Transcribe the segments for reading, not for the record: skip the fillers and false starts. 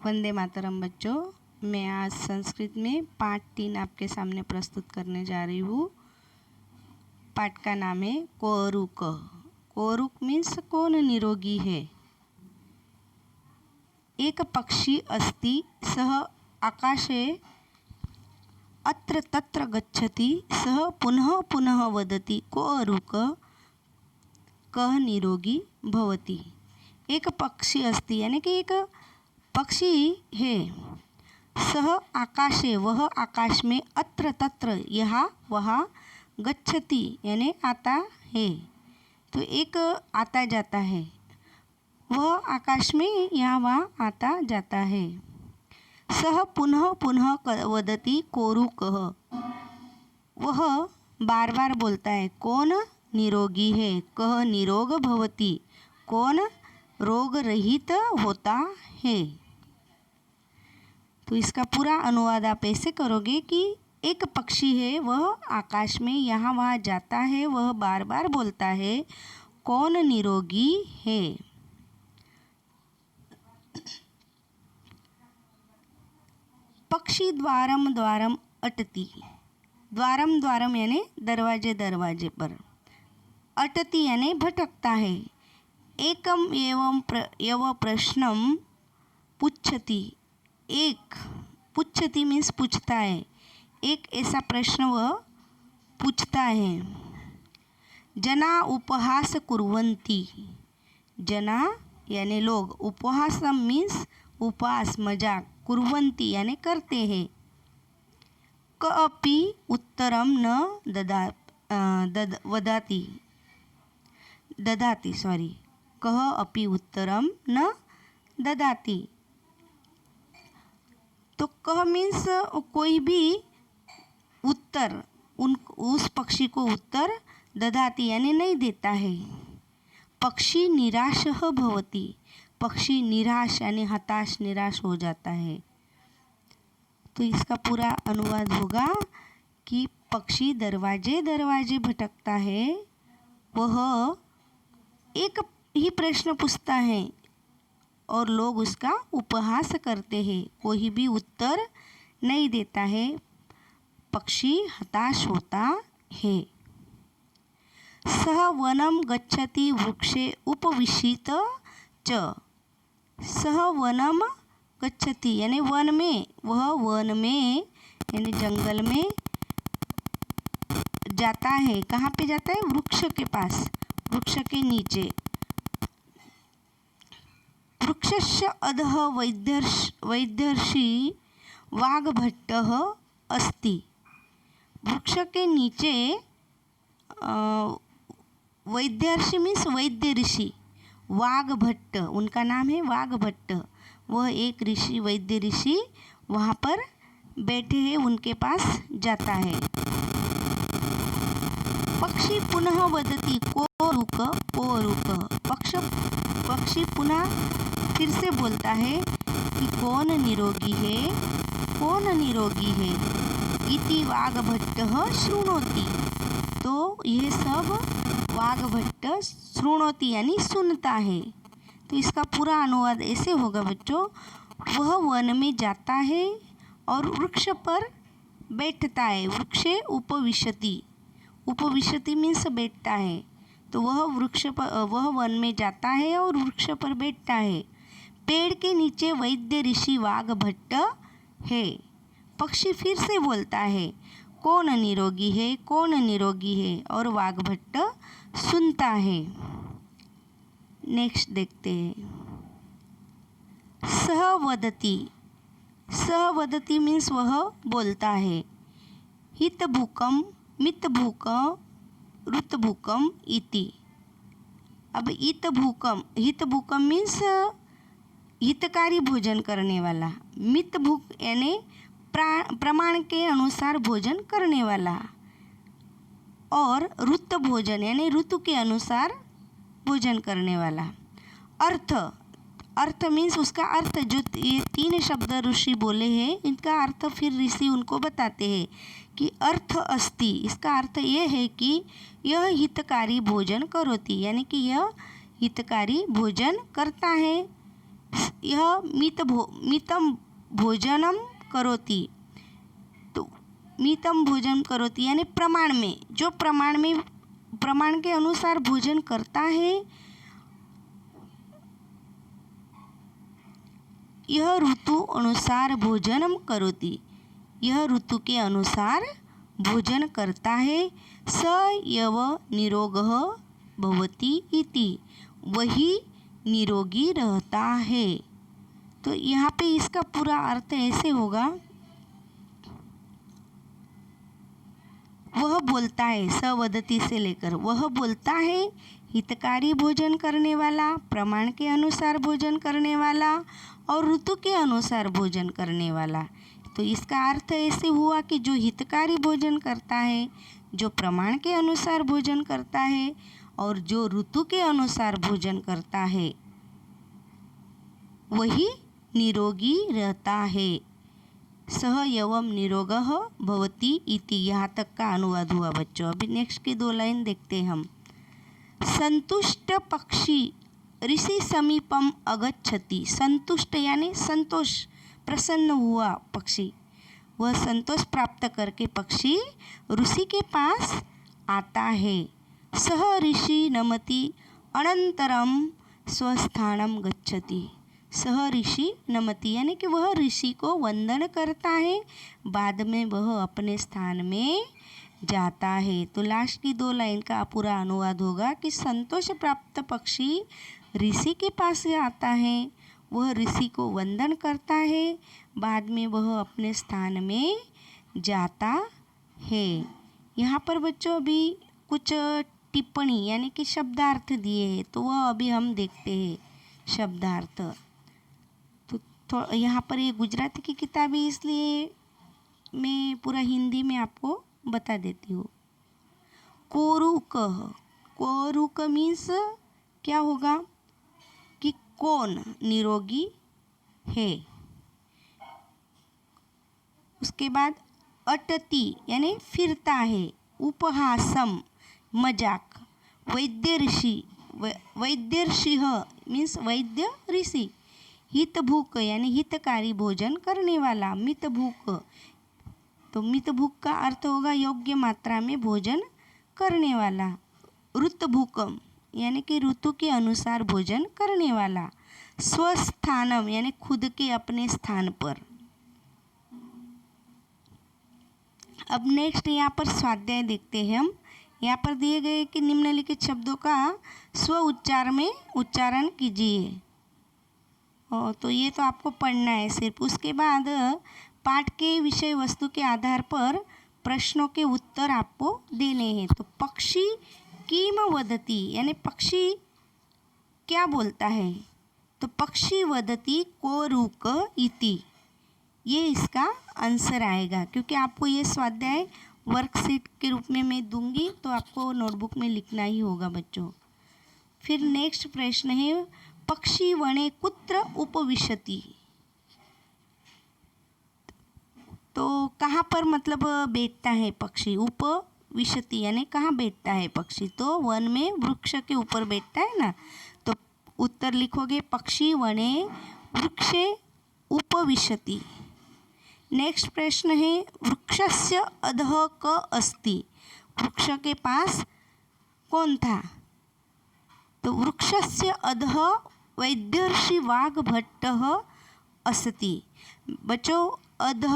वंदे मातरम बच्चों। मैं आज संस्कृत में पाठ 3 आपके सामने प्रस्तुत करने जा रही हूँ। पाठ का नाम है कोरुक। कोरुक मीन्स कौन निरोगी है। एक पक्षी अस्ति सः आकाशे अत्र तत्र गच्छति सः पुनः पुनः वदति कोरुक कः निरोगी भवति। एक पक्षी अस्ति यानी कि एक पक्षी है। सह आकाशे वह आकाश में अत्र तत्र यहाँ वहाँ गच्छति यानी आता है। तो एक आता जाता है, वह आकाश में यहाँ वहाँ आता जाता है। सह पुनः पुनः वदति कोरुकः, वह बार बार बोलता है कौन निरोगी है। कः निरोग भवति, कौन रोग रहित होता है। तो इसका पूरा अनुवाद आप ऐसे करोगे कि एक पक्षी है, वह आकाश में यहाँ वहाँ जाता है, वह बार बार बोलता है कौन निरोगी है। पक्षी द्वारम द्वारम अटति, द्वारम द्वारम यानी दरवाजे दरवाजे पर, अटति यानी भटकता है। एकम एवं प्रश्नम पुच्छति, एक पुच्छति मीन्स पूछता है, एक ऐसा प्रश्न वह पूछता है। जना उपहास कुर्वन्ति, जना यानी लोग, उपहासम मीन्स उपहास मजाक, कुर्वन्ति यानी करते हैं। कअपि उत्तरम न ददाति सॉरी, कः अपि उत्तरम न ददाति। तो कह मीन्स कोई भी उत्तर उस पक्षी को उत्तर ददाति यानी नहीं देता है। पक्षी निराशः भवति, पक्षी निराश यानी हताश निराश हो जाता है। तो इसका पूरा अनुवाद होगा कि पक्षी दरवाजे दरवाजे भटकता है, वह एक ही प्रश्न पूछता है और लोग उसका उपहास करते हैं, कोई भी उत्तर नहीं देता है, पक्षी हताश होता है। सः वनं गच्छति वृक्षे उपविशित च, सः वनं गच्छति यानी वन में, वह वन में यानी जंगल में जाता है। कहाँ पे जाता है? वृक्ष के पास, वृक्ष के नीचे। वृक्षस्य अधः वैदर्षि वाग्भट्टः अस्ति, वृक्ष के नीचे वैदर्षि मीन्स वैद्य ऋषि, वाग्भट्ट उनका नाम है वाग्भट्ट, वह एक ऋषि वैद्य ऋषि वहाँ पर बैठे हैं, उनके पास जाता है। पक्षी पुनः वदति कोरुक कोरुक, पक्षी पुनः फिर से बोलता है कि कौन निरोगी है, कौन निरोगी है। इति वाग्भट्टः शृणोति, तो यह सब वाग्भट्ट शृणोति यानी सुनता है। तो इसका पूरा अनुवाद ऐसे होगा बच्चों, वह वन में जाता है और वृक्ष पर बैठता है। वृक्षे उपविशति, उपविशति मीन्स बैठता है। तो वह वन में जाता है और वृक्ष पर बैठता है। पेड़ के नीचे वैद्य ऋषि वाग्भट्ट है। पक्षी फिर से बोलता है कौन निरोगी है, कौन निरोगी है, और वाग्भट्ट सुनता है। नेक्स्ट देखते हैं। सह वदति, सह वदति मीन्स वह बोलता है। हितभूकम मितभूकम ऋतभूकम इति। अब हितभूकम मीन्स हितकारी भोजन करने वाला, मितभूक यानी प्रमाण के अनुसार भोजन करने वाला, और ऋत भोजन यानी ऋतु के अनुसार भोजन करने वाला। अर्थ मीन्स उसका अर्थ, जो ये 3 शब्द ऋषि बोले हैं इनका अर्थ फिर ऋषि उनको बताते हैं कि अर्थ अस्ति, इसका अर्थ ये है कि यह हितकारी भोजन करोति यानी कि यह हितकारी भोजन करता है। यह मितम भोजनम करोति। तो मितम भोजन करोति यानी प्रमाण में, जो प्रमाण के अनुसार भोजन करता है, यह ऋतु अनुसार भोजनम करोति, यह ऋतु के अनुसार भोजन करता है। स यव निरोगः भवति इति, वही निरोगी रहता है। तो यहाँ पे इसका पूरा अर्थ ऐसे होगा, वह बोलता है, सवदति से लेकर वह बोलता है, हितकारी भोजन करने वाला, प्रमाण के अनुसार भोजन करने वाला और ऋतु के अनुसार भोजन करने वाला। तो इसका अर्थ ऐसे हुआ कि जो हितकारी भोजन करता है, जो प्रमाण के अनुसार भोजन करता है और जो ऋतु के अनुसार भोजन करता है, वही निरोगी रहता है। सह यवम निरोगः भवति इति, यहाँ तक का अनुवाद हुआ बच्चों। अभी नेक्स्ट की 2 लाइन देखते हैं हम। संतुष्ट पक्षी ऋषि समीपम अगच्छति। संतुष्ट यानी संतोष, प्रसन्न हुआ पक्षी, वह संतोष प्राप्त करके पक्षी ऋषि के पास आता है। सह ऋषि नमति अनंतरम स्वस्थानम गच्छति। सह ऋषि नमति यानी कि वह ऋषि को वंदन करता है, बाद में वह अपने स्थान में जाता है। तो लास्ट की 2 लाइन का पूरा अनुवाद होगा कि संतोष प्राप्त पक्षी ऋषि के पास आता है, वह ऋषि को वंदन करता है, बाद में वह अपने स्थान में जाता है। यहाँ पर बच्चों अभी कुछ टिप्पणी यानी कि शब्दार्थ दिए हैं, तो वह अभी हम देखते हैं शब्दार्थ। तो यहाँ पर ये गुजराती की किताब है, इसलिए मैं पूरा हिंदी में आपको बता देती हूँ। कोरुक, कोरुक मीन्स क्या होगा कि कौन निरोगी है। उसके बाद अटति यानी फिरता है। उपहासम मजाक। वैद्य ऋषि, वैद्य ऋषि मीन्स वैद्य ऋषि। हितभूक यानी हितकारी भोजन करने वाला। मितभूक, तो मितभूक का अर्थ होगा योग्य मात्रा में भोजन करने वाला। ऋतभूकम यानी कि ऋतु के अनुसार भोजन करने वाला। स्वस्थानम यानी खुद के अपने स्थान पर। अब नेक्स्ट यहाँ पर स्वाध्याय देखते हैं हम। यहाँ पर दिए गए कि निम्नलिखित शब्दों का स्व उच्चार में उच्चारण कीजिए। तो ये तो आपको पढ़ना है सिर्फ। उसके बाद पाठ के विषय वस्तु के आधार पर प्रश्नों के उत्तर आपको देने हैं। तो पक्षी किम वदति यानी पक्षी क्या बोलता है, तो पक्षी वदति कोरुक इति, ये इसका आंसर आएगा। क्योंकि आपको ये स्वाध्याय वर्कशीट के रूप में मैं दूंगी, तो आपको नोटबुक में लिखना ही होगा बच्चों। फिर नेक्स्ट प्रश्न है, पक्षी वने कुत्र उपविशति, तो कहाँ पर मतलब बैठता है पक्षी। उपविशति यानी कहाँ बैठता है पक्षी, तो वन में वृक्ष के ऊपर बैठता है ना। तो उत्तर लिखोगे पक्षी वने वृक्षे उपविशति। नेक्स्ट प्रश्न है, वृक्षस्य अधः क अस्ति, वृक्ष के पास कौन था, तो वृक्षस्य अधः वैद्यर्षि वाग्भट्टः अस्ति। बच्चों अधः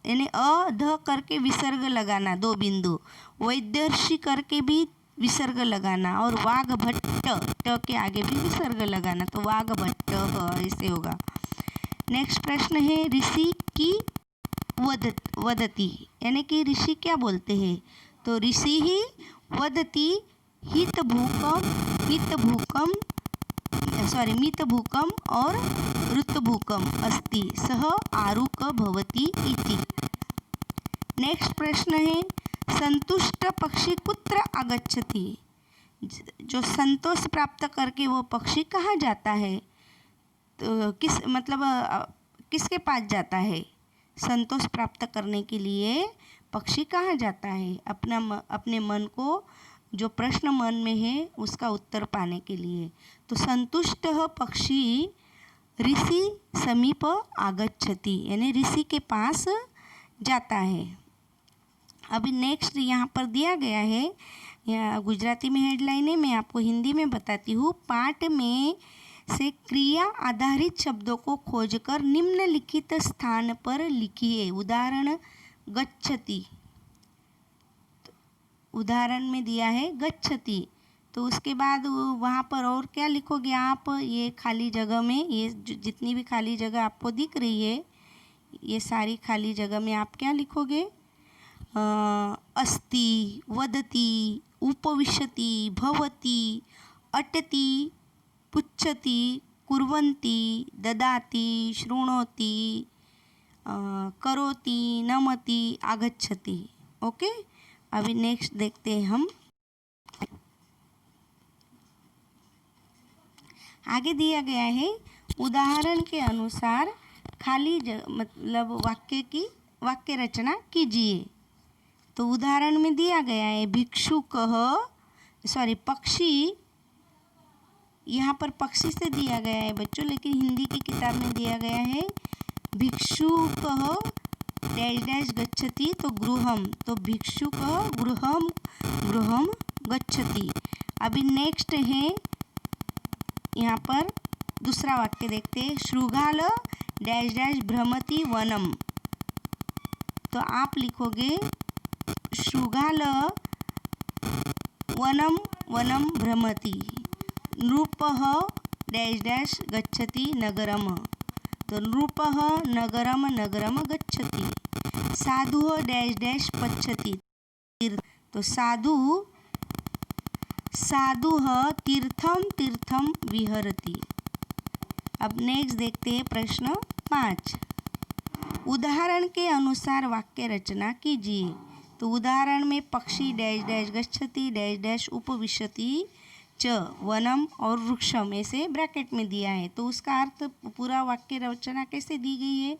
यानी अध करके विसर्ग लगाना 2 बिंदु, वैद्यर्षि करके भी विसर्ग लगाना और वाग्भट्ट ट के आगे भी विसर्ग लगाना, तो वाग्भट्ट ऐसे होगा। नेक्स्ट प्रश्न है, ऋषि की वदति यानी कि ऋषि क्या बोलते हैं, तो ऋषि ही वदति मितभूकम और ऋतभूकम अस्ति, सह आरुक भवति इति। नेक्स्ट प्रश्न है, संतुष्ट पक्षी कुत्र आगच्छति, जो संतोष प्राप्त करके वो पक्षी कहाँ जाता है, तो किसके पास जाता है। संतोष प्राप्त करने के लिए पक्षी कहाँ जाता है, अपने मन को, जो प्रश्न मन में है उसका उत्तर पाने के लिए। तो संतुष्ट पक्षी ऋषि समीप आगच्छति यानी ऋषि के पास जाता है। अभी नेक्स्ट यहाँ पर दिया गया है, या गुजराती में हेडलाइन है, मैं आपको हिंदी में बताती हूँ। पाठ में से क्रिया आधारित शब्दों को खोजकर निम्नलिखित स्थान पर लिखिए। उदाहरण गच्छति, उदाहरण में दिया है गच्छति, तो उसके बाद वहाँ पर और क्या लिखोगे आप? ये खाली जगह में, ये जितनी भी खाली जगह आपको दिख रही है, ये सारी खाली जगह में आप क्या लिखोगे? अस्ति, वदति, उपविशति, भवति, अटति, पुच्छति, कुर्वन्ति, ददाति, शृणोति, करोति, नमति, आगच्छति। ओके, अभी नेक्स्ट देखते हैं हम। आगे दिया गया है, उदाहरण के अनुसार खाली मतलब वाक्य रचना कीजिए। तो उदाहरण में दिया गया है पक्षी, यहाँ पर पक्षी से दिया गया है बच्चों, लेकिन हिंदी की किताब में दिया गया है भिक्षुकः डैश डैश गच्छति, तो गृहम, तो भिक्षुकः गृहम गच्छति। अभी नेक्स्ट है, यहाँ पर दूसरा वाक्य देखते हैं, शृगाल डैश डैश भ्रमति वनम, तो आप लिखोगे शृगाल वनम वनम भ्रमति। नृपः डैश डैश गच्छति नगरम, तो नृपः नगरम नगरम गच्छति। साधुः डैश डैश पच्छति, तो साधुः तीर्थम तीर्थम विहरति। अब नेक्स्ट देखते हैं प्रश्न 5। उदाहरण के अनुसार वाक्य रचना कीजिए। तो उदाहरण में पक्षी डैश डैश गच्छति डैश डैश उपविशति च वनम और वृक्षम ऐसे ब्रैकेट में दिया है। तो उसका अर्थ पूरा वाक्य रचना कैसे दी गई है?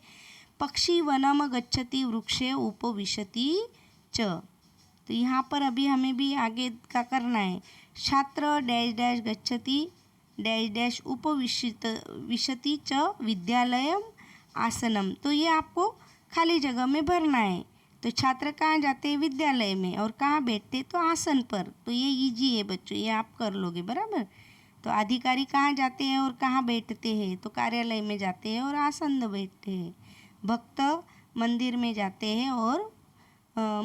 पक्षी वनम गच्छति वृक्षे उपविशति च। तो यहाँ पर अभी हमें भी आगे का करना है। छात्र डैश डैश गच्छति डैश डैश उपविशति च विद्यालयम आसनम, तो ये आपको खाली जगह में भरना है। तो छात्र कहाँ जाते हैं? विद्यालय में। और कहाँ बैठते? तो आसन पर। तो ये इजी है बच्चों, ये आप कर लोगे बराबर। तो अधिकारी कहाँ जाते हैं और कहाँ बैठते हैं? तो कार्यालय में जाते हैं और आसन बैठते हैं। भक्त मंदिर में जाते हैं और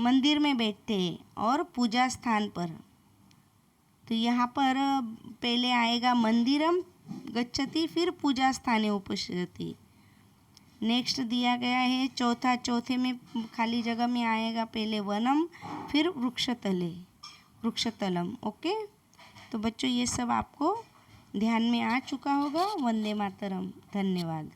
मंदिर में बैठते हैं और पूजा स्थान पर। तो यहाँ पर पहले आएगा मंदिरम गच्छति, फिर पूजा स्थाने उपविशति। नेक्स्ट दिया गया है चौथे में खाली जगह में आएगा पहले वनम, फिर वृक्षतलम। ओके, तो बच्चों ये सब आपको ध्यान में आ चुका होगा। वंदे मातरम। धन्यवाद।